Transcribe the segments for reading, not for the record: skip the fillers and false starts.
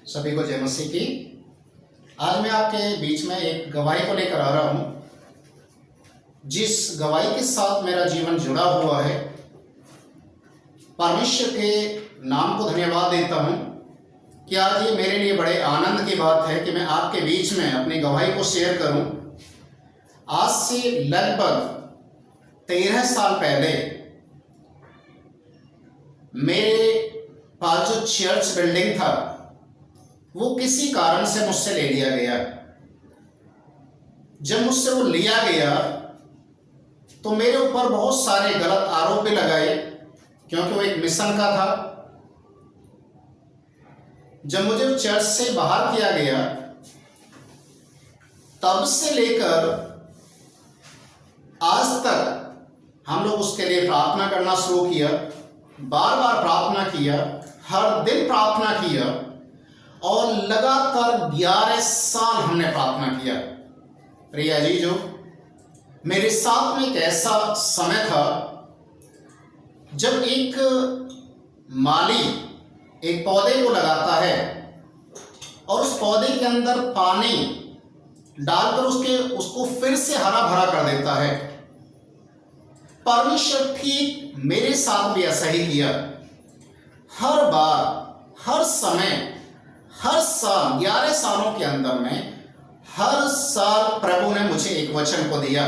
सभी को जय मसीह की। आज मैं आपके बीच में एक गवाही को लेकर आ रहा हूँ, जिस गवाही के साथ मेरा जीवन जुड़ा हुआ है। परमेश्वर के नाम को धन्यवाद देता हूँ कि आज ये मेरे लिए बड़े आनंद की बात है कि मैं आपके बीच में अपनी गवाही को शेयर करूँ। आज से लगभग 13 साल पहले मेरे पास जो चर्च बिल्डिंग था वो किसी कारण से मुझसे ले लिया गया। जब मुझसे वो लिया गया तो मेरे ऊपर बहुत सारे गलत आरोप भी लगाए, क्योंकि वो एक मिशन का था। जब मुझे चर्च से बाहर किया गया तब से लेकर आज तक हम लोग उसके लिए प्रार्थना करना शुरू किया, बार बार प्रार्थना किया, हर दिन प्रार्थना किया और लगातार 11 साल हमने प्रार्थना किया। प्रिया जी, जो मेरे साथ में एक ऐसा समय था जब एक माली एक पौधे को लगाता है और उस पौधे के अंदर पानी डालकर उसको फिर से हरा भरा कर देता है। परमेश्वर ठीक मेरे साथ भी ऐसा ही किया। हर बार, हर समय, हर साल, 11 सालों के अंदर में हर साल प्रभु ने मुझे एक वचन को दिया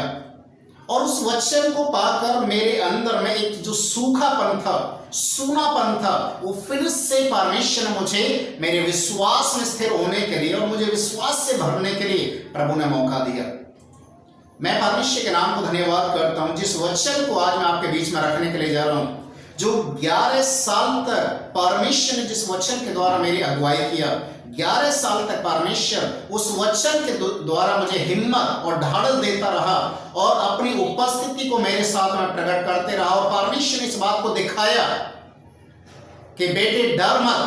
और उस वचन को पाकर मेरे अंदर में एक जो सूखापन था, सूनापन था, वो फिर से परमेश्वर ने मुझे मेरे विश्वास में स्थिर होने के लिए और मुझे विश्वास से भरने के लिए प्रभु ने मौका दिया। मैं परमेश्वर के नाम को धन्यवाद करता हूं, जिस वचन को आज मैं आपके बीच में रखने के लिए जा रहा हूं, जो 11 साल तक परमेश्वर ने जिस वचन के द्वारा मेरी अगुवाई किया। 11 साल तक परमेश्वर उस वचन के द्वारा मुझे हिम्मत और ढाढ़स देता रहा और अपनी उपस्थिति को मेरे साथ में प्रकट करते रहा। और परमेश्वर ने इस बात को दिखाया कि बेटे डर मत,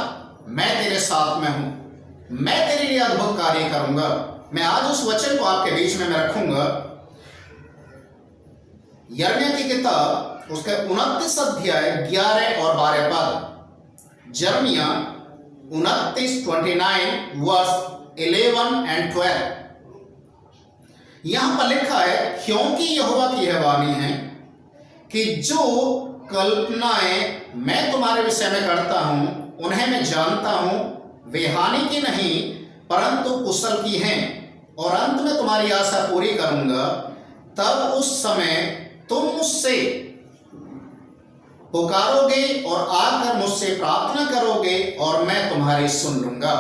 मैं तेरे साथ में हूं, मैं तेरे लिए अद्भुत कार्य करूंगा। मैं आज उस वचन को आपके बीच में मैं रखूंगा। यिर्मयाह की किताब उसका 29 अध्याय 11 और 12 पद। यिर्मयाह 29 वर्स 11 एंड 12। यहां पर लिखा है, क्योंकि यहोवा की यह वाणी है कि जो कल्पनाएं मैं तुम्हारे विषय में करता हूं उन्हें मैं जानता हूं, वे हानि की नहीं परंतु कुशल की हैं, और अंत में तुम्हारी आशा पूरी करूंगा। तब उस समय तुम मुझसे पुकारोगे और आकर मुझसे प्रार्थना करोगे और मैं तुम्हारी सुन लूंगा।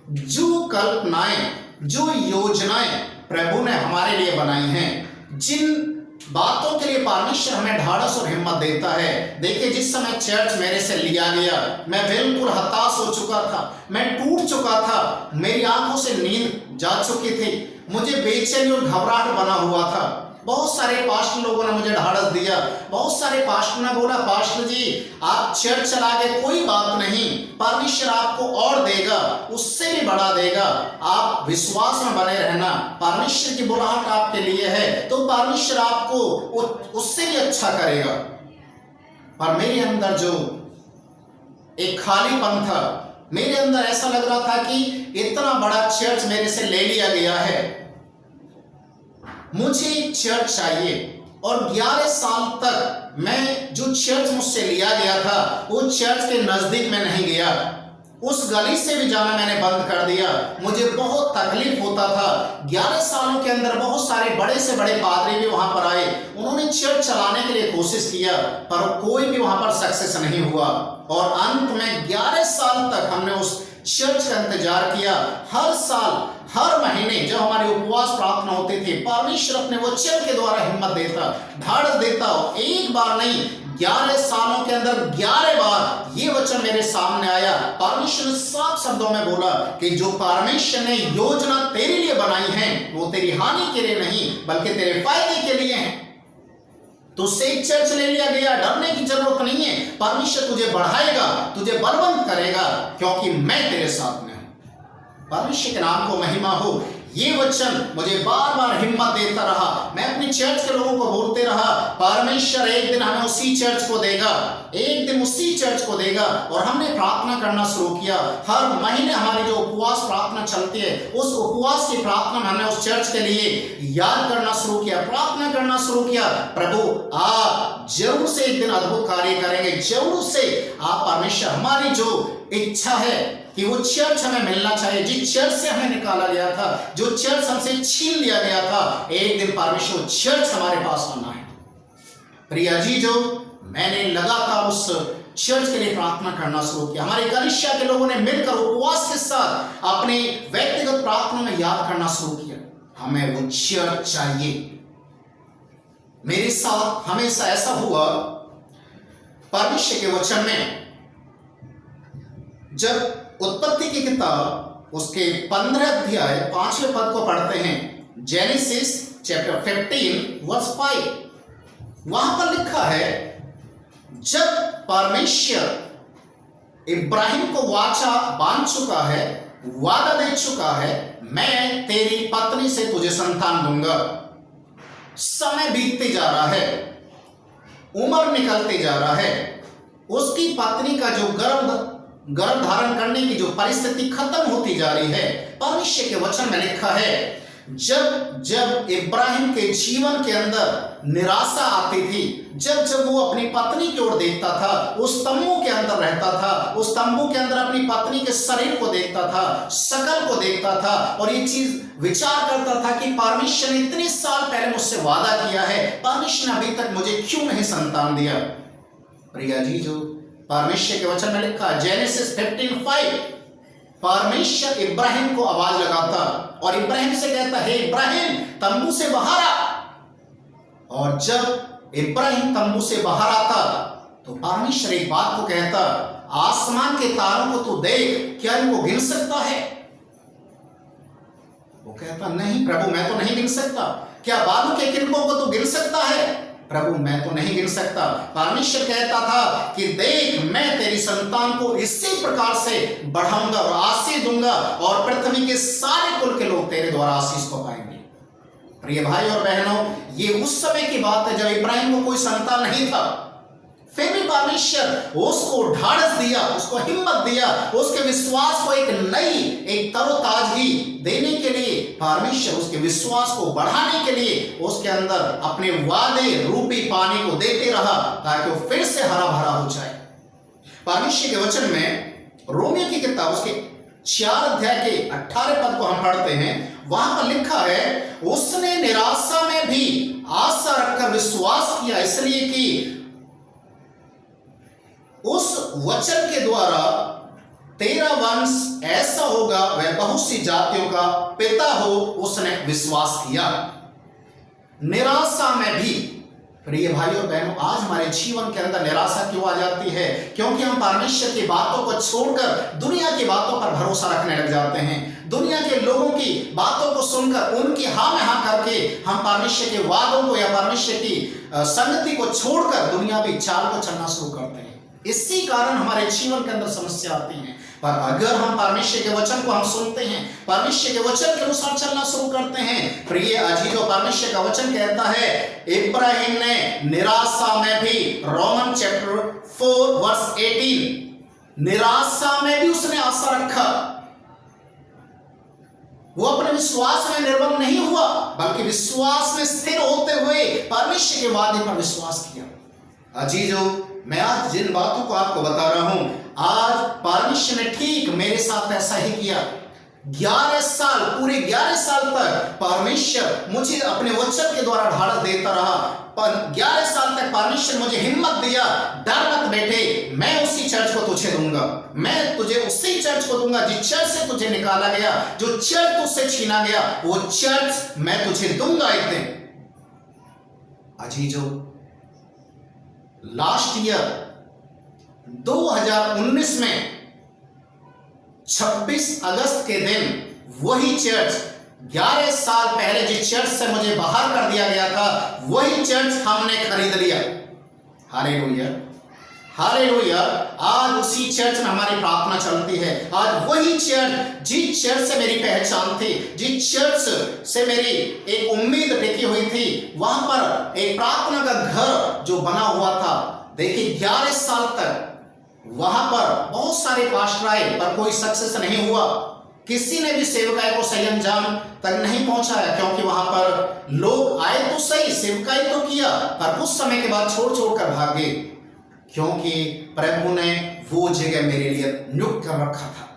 जो कल्पनाएं, जो योजनाएं प्रभु ने हमारे लिए बनाई हैं, जिन बातों के लिए परमेश्वर हमें ढाढ़स और हिम्मत देता है। देखिए, जिस समय चर्च मेरे से लिया गया, मैं बिल्कुल हताश हो चुका था, मैं टूट चुका था, मेरी आंखों से नींद जा चुकी थी, मुझे बेचैनी और घबराहट बना हुआ था। बहुत सारे पास्टर लोगों ने मुझे ढाढ़स दिया, बहुत सारे पास्टर ने बोला, पास्टर जी आप चर्च चला गए, कोई बात नहीं, परमेश्वर आपको और देगा, उससे भी बढ़ा देगा, आप विश्वास में बने रहना, परमेश्वर की बुलाहट आपके लिए है तो परमेश्वर आपको उससे भी अच्छा करेगा। पर मेरे अंदर जो एक खालीपन था, मेरे अंदर ऐसा लग रहा था कि इतना बड़ा चर्च मेरे से ले लिया गया है, मुझे चर्च चाहिए। और 11 साल तक मैं जो चर्च मुझसे लिया गया था वो चर्च के नजदीक में नहीं गया, उस गली से भी जाना मैंने बंद कर दिया। मुझे बहुत तकलीफ होता था। 11 सालों के अंदर बहुत सारे बड़े से बड़े पादरी भी वहां पर आए, उन्होंने चर्च चलाने के लिए कोशिश किया पर कोई भी वहां पर सक्सेस नहीं हुआ। और अंत में 11 साल तक हमने उस चर्च का इंतजार किया। हर साल, हर महीने जब हमारी उपवास प्रार्थना होती थी, परमेश्वर अपने वचन के द्वारा हिम्मत देता, ढाढ़स देता। एक बार नहीं, 11 सालों के अंदर 11 बार ये वचन मेरे सामने आया। परमेश्वर ने साफ शब्दों में बोला कि जो परमेश्वर ने योजना तेरे लिए बनाई है वो तेरी हानि के लिए नहीं बल्कि तेरे फायदे के लिए है। तुझसे एक चर्च ले लिया गया, डरने की जरूरत नहीं है, परमेश्वर तुझे बढ़ाएगा, तुझे बलवंत करेगा, क्योंकि मैं तेरे साथ में हूं। परमेश्वर के नाम को महिमा हो। ये वचन मुझे बार बार हिम्मत देता रहा। मैं अपनी चर्च के लोगों को बोलते रहा, परमेश्वर एक दिन हमें उसी चर्च को देगा, एक दिन उसी चर्च को देगा। और हमने प्रार्थना करना शुरू किया। हर महीने हमारी जो उपवास प्रार्थना चलती है, उस उपवास की प्रार्थना में हमने उस चर्च के लिए याद करना शुरू किया, प्रार्थना करना शुरू किया। प्रभु आप जरूर से एक दिन अद्भुत कार्य करेंगे, जरूर से आप परमेश्वर, हमारी जो इच्छा है कि वो चर्च हमें मिलना चाहिए, जिस चर्च से हमें निकाला गया था, जो चर्च हमसे छीन लिया गया था, एक दिन परमेश्वर चर्च हमारे पास आना है। प्रिय जी, जो मैंने लगातार उस चर्च के लिए प्रार्थना करना शुरू किया। हमारे कलीसिया के लोगों ने मिलकर उपवास के साथ अपने व्यक्तिगत प्रार्थना में याद करना शुरू किया, हमें वो चर्च चाहिए। मेरे साथ हमेशा ऐसा हुआ परमेश्वर के वचन में, जब उत्पत्ति की किताब उसके 15 अध्याय 5वें पद को पढ़ते हैं, जेनेसिस चैप्टर 15 वर्स 5, वहां पर लिखा है, जब परमेश्वर इब्राहिम को वाचा बांध चुका है, वादा दे चुका है, मैं तेरी पत्नी से तुझे संतान दूंगा। समय बीतते जा रहा है, उम्र निकलते जा रहा है, उसकी पत्नी का जो गर्भ धारण करने की जो परिस्थिति खत्म होती जा रही है। परमेश्वर के वचन में लिखा है, जब जब इब्राहिम के जीवन के अंदर निराशा आती थी, जब जब वो अपनी पत्नी की ओर देखता था, उस तंबू के अंदर रहता था, उस तंबू के अंदर अपनी पत्नी के शरीर को देखता था, शकल को देखता था, और ये चीज विचार करता था कि परमेश्वर ने इतने साल पहले मुझसे वादा किया है, परमेश्वर ने अभी तक मुझे क्यों नहीं संतान दिया। प्रिया जी, जो परमेश्वर के वचन में लिखा जेनेसिस 15:5, परमेश्वर इब्राहिम को आवाज लगाता और इब्राहिम से कहता, हे इब्राहिम तंबू से बाहर आ। और जब इब्राहिम तंबू से बाहर आता तो परमेश्वर एक बात को कहता, आसमान के तारों को तू देख, क्या इनको गिन सकता है? वो कहता, नहीं प्रभु मैं तो नहीं गिन सकता। क्या बालू के किरणों को तू गिन सकता है? प्रभु मैं तो नहीं गिन सकता। परमेश्वर कहता था कि देख, मैं तेरी संतान को इसी प्रकार से बढ़ाऊंगा और आशीष दूंगा, और पृथ्वी के सारे कुल के लोग तेरे द्वारा आशीष को पाएंगे। प्रिय भाई और बहनों, ये उस समय की बात है जब इब्राहिम को कोई संतान नहीं था, फिर भी परमेश्वर उसको ढाढ़स दिया, उसको हिम्मत दिया, उसके विश्वास को एक तरोताजगी देने के लिए, परमेश्वर उसके विश्वास को बढ़ाने के लिए उसके अंदर अपने वादे रूपी पानी को देते रहा, ताकि वो फिर से हरा भरा हो जाए। परमेश्वर के वचन में रोमियो की किताब उसके 4 अध्याय के 18 पद को हम पढ़ते हैं, वहां पर लिखा है, उसने निराशा में भी आशा रखकर विश्वास किया, इसलिए कि उस वचन के द्वारा तेरा वंश ऐसा होगा, वह बहुत सी जातियों का पिता हो, उसने विश्वास किया। निराशा में भी, प्रिय भाई और बहनों, आज हमारे जीवन के अंदर निराशा क्यों आ जाती है? क्योंकि हम परमेश्वर की बातों को छोड़कर दुनिया की बातों पर भरोसा रखने लग जाते हैं। दुनिया के लोगों की बातों को सुनकर उनकी हाँ में हाँ करके हम परमेश्वर के वादों को या परमेश्वर की संगति को छोड़कर दुनियावी चाल को चलना शुरू करते हैं। इसी कारण हमारे जीवन के अंदर समस्या आती है। पर अगर हम परमेश्वर के वचन को हम सुनते हैं, परमेश्वर के वचन के अनुसार चलना शुरू करते हैं, प्रिय अजीजों, परमेश्वर का वचन कहता है, इब्राहिम ने निराशा में भी, रोमन चैप्टर 4 वर्स 18, निराशा में भी उसने आशा रखा। वो अपने विश्वास में निर्बल नहीं हुआ, बल्कि विश्वास में स्थिर होते हुए परमेश्वर के वादे पर विश्वास किया। अजीजों, मैं आज जिन बातों को आपको बता रहा हूं, आज परमेश्वर ने ठीक मेरे साथ ऐसा ही किया। 11 साल, पूरे 11 साल तक परमेश्वर मुझे अपने वचन के द्वारा ढाढ़स देता रहा। पर 11 साल तक परमेश्वर मुझे हिम्मत दिया, डर मत बेटे, मैं उसी चर्च को तुझे दूंगा, मैं तुझे उसी चर्च को दूंगा जिस चर्च से तुझे निकाला गया, जो चर्च तुझसे छीना गया, वो चर्च मैं तुझे दूंगा एक दिन। अजीजों, लास्ट ईयर 2019 में 26 अगस्त के दिन वही चर्च, 11 साल पहले जिस चर्च से मुझे बाहर कर दिया गया था, वही चर्च हमने खरीद लिया। Hallelujah, hallelujah. आज उसी चर्च में हमारी प्रार्थना चलती है। आज वही चर्च, जिस चर्च से मेरी पहचान थी, जिस चर्च से मेरी एक उम्मीद टिकी हुई थी, वहां पर एक प्रार्थना का घर जो बना हुआ था, देखिए 11 साल तक वहां पर बहुत सारे पास्टर आए पर कोई सक्सेस नहीं हुआ। किसी ने भी सेवकाई को सही अंजाम तक नहीं पहुंचाया, क्योंकि वहां पर लोग आए तो सही, सेवकाई तो किया, पर कुछ समय के बाद छोड़ छोड़ कर भागे, क्योंकि प्रभु ने वो जगह मेरे लिए नियुक्त कर रखा था।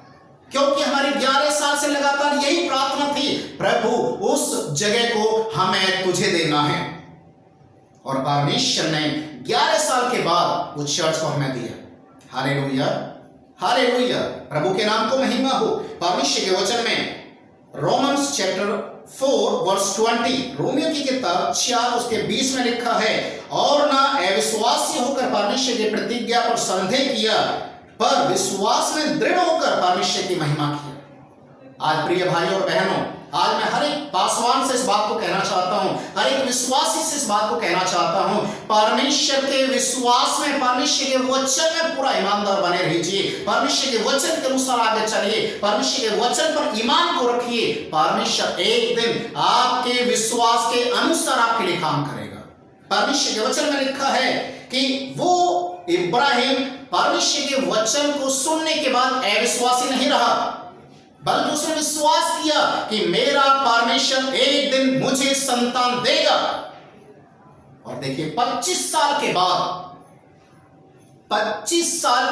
क्योंकि हमारी 11 साल से लगातार यही प्रार्थना थी, प्रभु उस जगह को हमें तुझे देना है। और परमेश्वर ने 11 साल के बाद उस चर्च को हमें दिया। हालेलुया, हालेलुया, प्रभु के नाम को महिमा हो। परमेश्वर के वचन में रोमन्स चैप्टर 4 वर्स 20, रोमियो की किताब 4 उसके 20 में लिखा है, और ना अविश्वासी होकर परमेश्वर की प्रतिज्ञा पर संदेह किया, पर विश्वास में दृढ़ होकर परमेश्वर की महिमा किया। आज प्रिय भाई और बहनों, आज मैं हर एक पासवान से इस बात को कहना चाहता हूं, हर एक विश्वासी से इस बात को कहना चाहता हूं, परमेश्वर के विश्वास में, परमेश्वर के वचन में पूरा ईमानदार बने रहिए। परमेश्वर के वचन के अनुसार आगे चलिए, परमेश्वर के वचन पर ईमान को रखिए। परमेश्वर एक दिन आपके विश्वास के अनुसार आपके लिए काम करेगा। परमेश्वर के वचन में लिखा है कि वो इब्राहिम परमेश्वर के वचन को सुनने के बाद अविश्वासी नहीं रहा, बल्कि उसने विश्वास किया कि मेरा परमेश्वर एक दिन मुझे संतान देगा। और देखिए 25 साल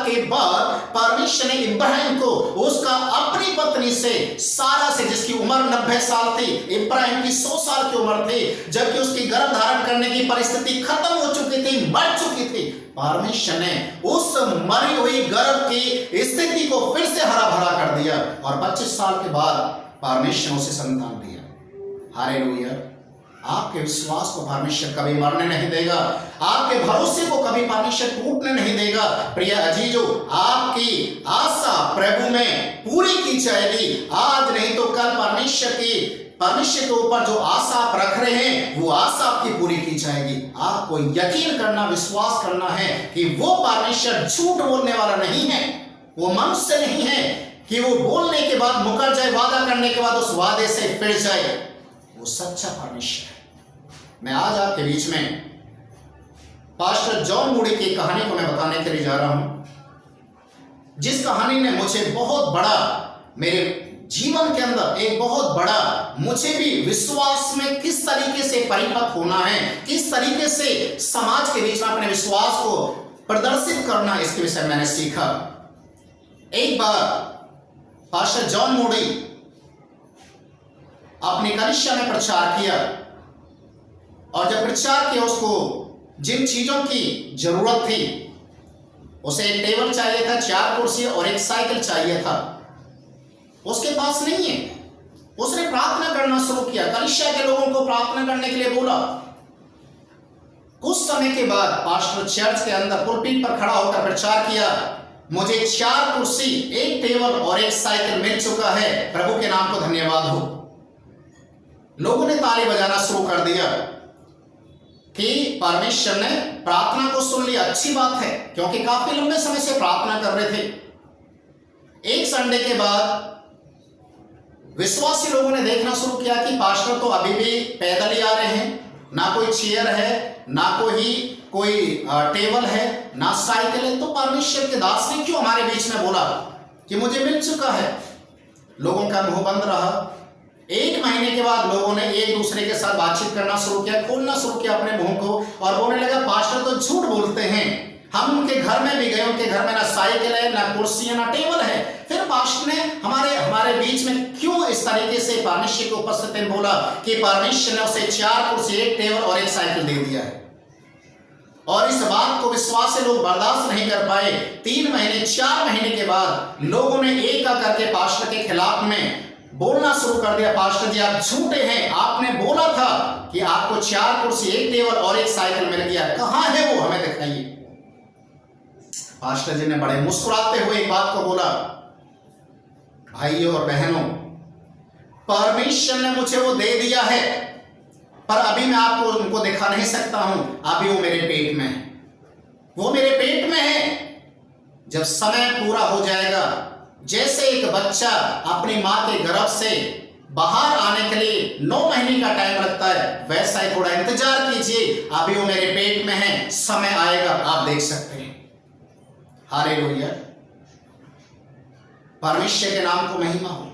के बाद परमेश्वर ने इब्राहिम को उसका अपनी पत्नी से, सारा से, जिसकी उम्र 90 साल थी, इब्राहिम की 100 साल की उम्र थी, जबकि उसकी गर्भ धारण करने की परिस्थिति खत्म हो चुकी थी, मर चुकी थी, परमेश्वर ने उस मरी हुई गर्भ की स्थिति को फिर से हरा भरा कर दिया और 25 साल के बाद परमेश्वर ने उसे संतान दिया। हालेलुया। आपके विश्वास को परमेश्वर कभी मरने नहीं देगा, आपके भरोसे को कभी परमेश्वर टूटने नहीं देगा। प्रिय अजीजों, आपकी आशा प्रभु में पूरी की जाएगी। आज नहीं तो कल परमेश्वर के ऊपर जो आशा आप रख रहे हैं, वो आशा आपकी पूरी की जाएगी। आपको यकीन करना, विश्वास करना है कि वो परमेश्वर झूठ बोलने वाला नहीं है, वो मनुष्य नहीं है कि वो बोलने के बाद मुकर जाए, वादा करने के बाद उस वादे से फिर जाए। वो सच्चा परमेश्वर है। मैं आज आपके बीच में पास्टर जॉन मूडी की कहानी को मैं बताने के लिए जा रहा हूं, जिस कहानी ने मुझे बहुत बड़ा, मेरे जीवन के अंदर एक बहुत बड़ा, मुझे भी विश्वास में किस तरीके से परिपक्व होना है, किस तरीके से समाज के बीच में अपने विश्वास को प्रदर्शित करना, इसके विषय मैंने सीखा। एक बार पास्टर जॉन मूडी अपनी कलीसिया में प्रचार किया, और जब प्रचार किया उसको जिन चीजों की जरूरत थी, उसे एक टेबल चाहिए था, 4 कुर्सी और एक साइकिल चाहिए था, उसके पास नहीं है। उसने प्रार्थना करना शुरू किया, कलीसिया के लोगों को प्रार्थना करने के लिए बोला। कुछ समय के बाद पास्टर चर्च के अंदर पुलपीट पर खड़ा होकर प्रचार किया, मुझे 4 कुर्सी, एक टेबल और एक साइकिल मिल चुका है, प्रभु के नाम को धन्यवाद हो। लोगों ने ताली बजाना शुरू कर दिया कि परमेश्वर ने प्रार्थना को सुन लिया। अच्छी बात है, क्योंकि काफी लंबे समय से प्रार्थना कर रहे थे। एक संडे के बाद विश्वासी लोगों ने देखना शुरू किया कि पास्टर तो अभी भी पैदल ही आ रहे हैं, ना कोई चेयर है, ना कोई टेबल है, ना साइकिल है, तो परमेश्वर के दास ने क्यों हमारे बीच में बोला कि मुझे मिल चुका है। लोगों का मुंह बंद रहा। 1 महीने के बाद लोगों ने एक दूसरे के साथ बातचीत करना शुरू किया, खोलना शुरू किया अपने मुंह को, और बोलने लगा पास्टर तो झूठ बोलते हैं, हम उनके घर में भी गए, उनके घर में ना साइकिल है, ना कुर्सी है, ना टेबल है। फिर पास्टर ने हमारे बीच में क्यों इस तरीके से परमेश्वर की उपस्थिति में बोला कि परमेश्वर ने उसे 4 कुर्सी, एक टेबल और एक साइकिल दे दिया है। और इस बात को विश्वास से लोग बर्दाश्त नहीं कर पाए। 3 महीने, 4 महीने के बाद लोगों ने एक करके पास्टर के खिलाफ में बोलना शुरू कर दिया, पास्टर जी आप झूठे हैं, आपने बोला था कि आपको 4 कुर्सी, एक टेबल और एक साइकिल मिल गया, कहां है वो, हमें दिखाइए। पास्टर जी ने बड़े मुस्कुराते हुए एक बात को बोला, भाइयों और बहनों, परमेश्वर ने मुझे वो दे दिया है, पर अभी मैं आपको उनको दिखा नहीं सकता हूं, अभी वो मेरे पेट में है, वो मेरे पेट में है। जब समय पूरा हो जाएगा, जैसे एक बच्चा अपनी मां के गर्भ से बाहर आने के लिए 9 महीने का टाइम लगता है, वैसा ही थोड़ा इंतजार कीजिए, अभी वो मेरे पेट में है, समय आएगा, आप देख सकते हैं। हालेलुया, परमेश्वर के नाम को महिमा हो।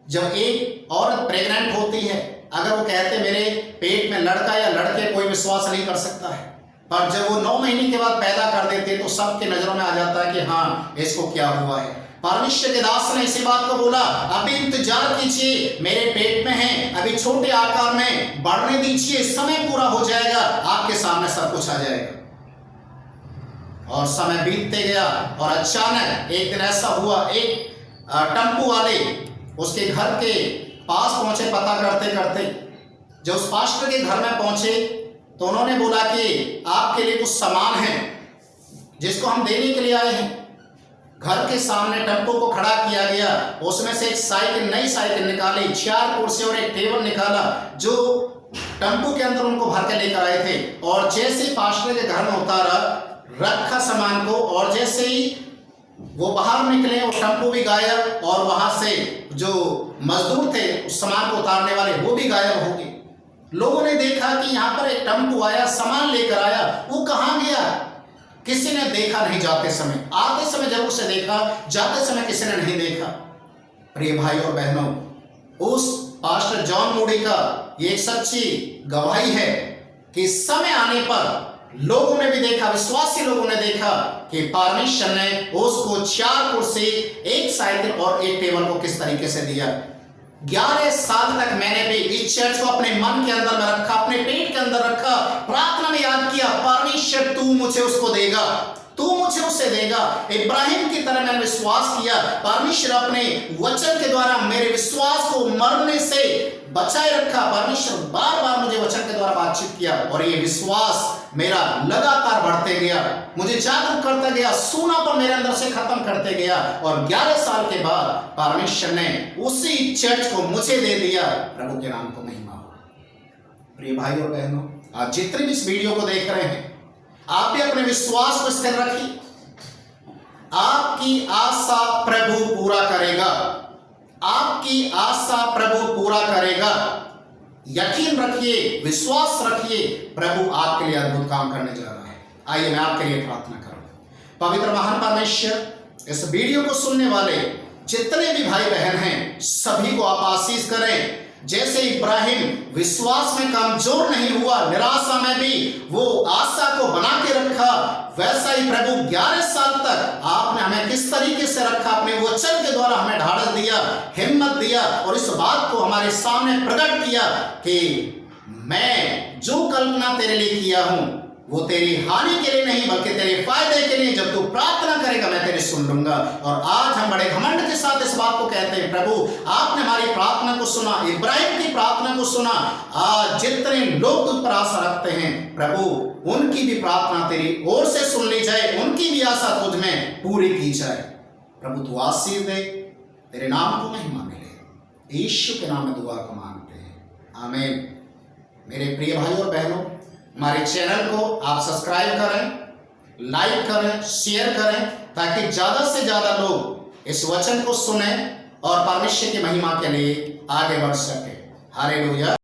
जब एक औरत प्रेग्नेंट होती है, अगर वो कहते मेरे पेट में लड़का या लड़के, कोई विश्वास नहीं कर सकता है, पर जब वो 9 महीने के बाद पैदा कर देते तो सबके नजरों में आ जाता है कि हाँ, इसको क्या हुआ है। परमेश्वर के दास ने इसी बात को बोला, अभी इंतजार कीजिए, मेरे पेट में है, अभी छोटे आकार में बढ़ने दीजिए, समय पूरा हो जाएगा, आपके सामने सब कुछ आ जाएगा। और समय बीतते गया और अचानक एक दिन ऐसा हुआ, एक टेम्पू वाले उसके घर के पास पहुंचे पता करते करते। जब उस पास्टर के घर में पहुंचे तो उन्होंने बोला कि आपके लिए कुछ सामान है जिसको हम देने के लिए आए हैं। घर के सामने टेम्पो को खड़ा किया गया, उसमें से एक साइकिल, नई साइकिल निकाली, 4 कुर्सी और एक टेबल निकाला जो टेम्पो के अंदर उनको भर के लेकर आए थे। और जैसे ही पास्टर के घर में उतारा, रखा सामान को, और जैसे ही वो बाहर निकले वो टेम्पो भी गायब, और वहां से जो मजदूर थे उस सामान को उतारने वाले वो भी गायब हो गए। लोगों ने देखा कि यहाँ पर एक टेम्पो आया, सामान लेकर आया, वो कहाँ गया, किसी ने देखा नहीं। जाते समय, आते समय जरूर से देखा, जाते समय किसी ने नहीं देखा। प्रिय भाई और बहनों, उस पास्टर जॉन मूडी का ये एक सच्ची गवाही है कि समय आने पर लोगों ने भी देखा, विश्वासी लोगों ने देखा कि परमेश्वर ने उसको 4 कुर्सी, एक साइकिल और एक टेबल को किस तरीके से दिया। 11 साल तक मैंने भी इस चर्च को अपने मन के अंदर में रखा, अपने पेट के अंदर रखा, प्रार्थना में याद किया, परमेश्वर तू मुझे उसको देगा, तू मुझे उसे देगा। इब्राहिम की तरह मैंने विश्वास किया, परमेश्वर अपने वचन के द्वारा मेरे विश्वास को मरने से बचाए रखा। परमेश्वर बार बार मुझे वचन के द्वारा बातचीत किया और ये विश्वास मेरा लगातार बढ़ते गया, मुझे जागरूक करता गया, सूनापन मेरे अंदर से खत्म करते गया। और 11 साल के बाद परमेश्वर ने उसी चर्च को मुझे दे दिया। प्रभु के नाम को महिमा हो। प्रिय भाई और बहनों, आप जितने भी इस वीडियो को देख रहे हैं, आप भी अपने विश्वास को स्थिर रखिए। आपकी आशा प्रभु पूरा करेगा, आपकी आशा प्रभु पूरा करेगा। यकीन रखिए, विश्वास रखिए, प्रभु आपके लिए अद्भुत काम करने जा रहा है। आइए मैं आपके लिए प्रार्थना करूं। पवित्र महान परमेश्वर, इस वीडियो को सुनने वाले जितने भी भाई बहन हैं, सभी को आप आशीष करें। जैसे इब्राहिम विश्वास में कमजोर नहीं हुआ, निराशा में भी वो आशा को बना के रखा, वैसा ही प्रभु 11 साल तक आपने हमें किस तरीके से रखा, अपने वचन के द्वारा हमें ढाढ़स दिया, हिम्मत दिया, और इस बात को हमारे सामने प्रकट किया कि मैं जो कल्पना तेरे लिए किया हूं वो तेरी हानि के लिए नहीं बल्कि तेरे फायदे के लिए। जब तू प्रार्थना करेगा मैं तेरी सुन लूंगा। और आज हम बड़े घमंड के साथ इस बात को कहते हैं, प्रभु आपने हमारी प्रार्थना को सुना, इब्राहिम की प्रार्थना को सुना। आज जितने लोग तुझ पर आशा रखते हैं प्रभु, उनकी भी प्रार्थना तेरी ओर से सुन ली जाए, उनकी भी आशा तुझ में पूरी की जाए। प्रभु तू आशीष दे, तेरे नाम को महिमा मिले। यीशु के नाम में दुआ को मांगते हैं, आमीन। मेरे प्रिय भाई और बहनों, हमारे चैनल को आप सब्सक्राइब करें, लाइक करें, शेयर करें, ताकि ज़्यादा से ज़्यादा लोग इस वचन को सुने और परमेश्वर की महिमा के लिए आगे बढ़ सके। हालेलुया।